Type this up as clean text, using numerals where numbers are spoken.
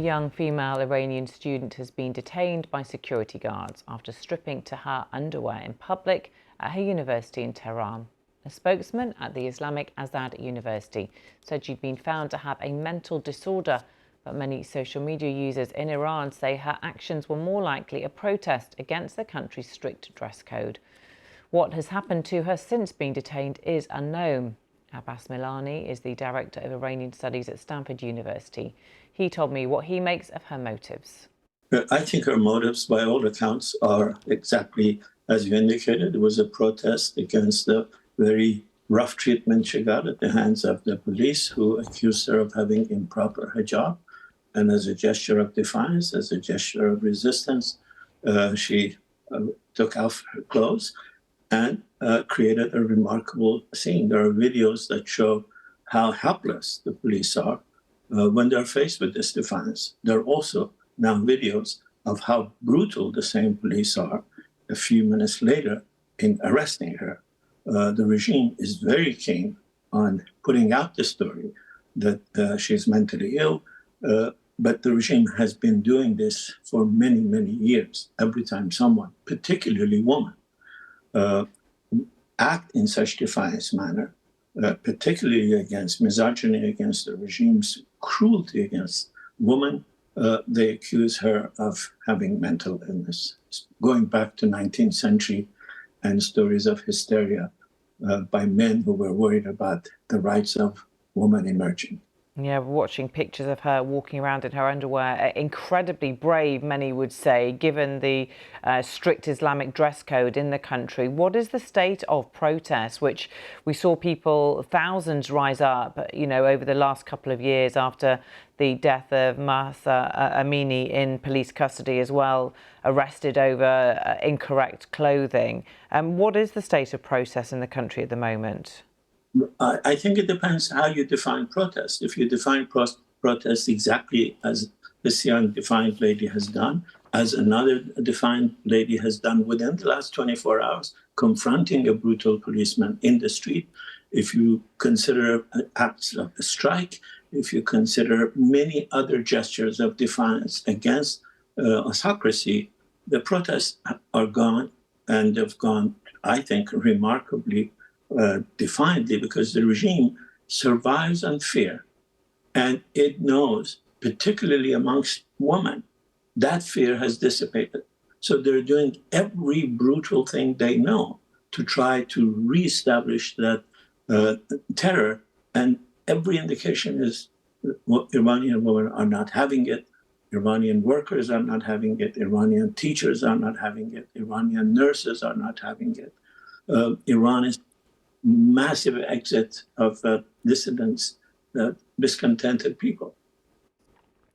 young female Iranian student has been detained by security guards after stripping to her underwear in public at her university in Tehran. A spokesman at the Islamic Azad University said she'd been found to have a mental disorder, but many social media users in Iran say her actions were more likely a protest against the country's strict dress code. What has happened to her since being detained is unknown. Abbas Milani is the Director of Iranian Studies at Stanford University. He told me what he makes of her motives. I think her motives, by all accounts, are exactly as you indicated. It was a protest against the very rough treatment she got at the hands of the police, who accused her of having improper hijab. And as a gesture of defiance, as a gesture of resistance, she took off her clothes and created a remarkable scene. There are videos that show how helpless the police are when they're faced with this defiance. There are also now videos of how brutal the same police are a few minutes later in arresting her. The regime is very keen on putting out the story that she's mentally ill, but the regime has been doing this for many, many years. Every time someone, particularly women, act in such defiance manner, particularly against misogyny, against the regime's cruelty against women, they accuse her of having mental illness. Going back to 19th century and stories of hysteria by men who were worried about the rights of women emerging. Yeah, watching pictures of her walking around in her underwear, incredibly brave, many would say, given the strict Islamic dress code in the country. What is the state of protest, which we saw people, thousands rise up, over the last couple of years after the death of Mahsa Amini in police custody as well, arrested over incorrect clothing. What is the state of protest in the country at the moment? I think it depends how you define protest. If you define protest exactly as this young defiant lady has done, as another defiant lady has done within the last 24 hours, confronting a brutal policeman in the street, if you consider acts of a strike, if you consider many other gestures of defiance against autocracy, the protests are gone, and they've gone, I think, remarkably defiantly, because the regime survives on fear, and it knows, particularly amongst women, that fear has dissipated. So they're doing every brutal thing they know to try to reestablish that terror, and every indication is Iranian women are not having it, Iranian workers are not having it, Iranian teachers are not having it, Iranian nurses are not having it. Iran is massive exit of dissidents, discontented people.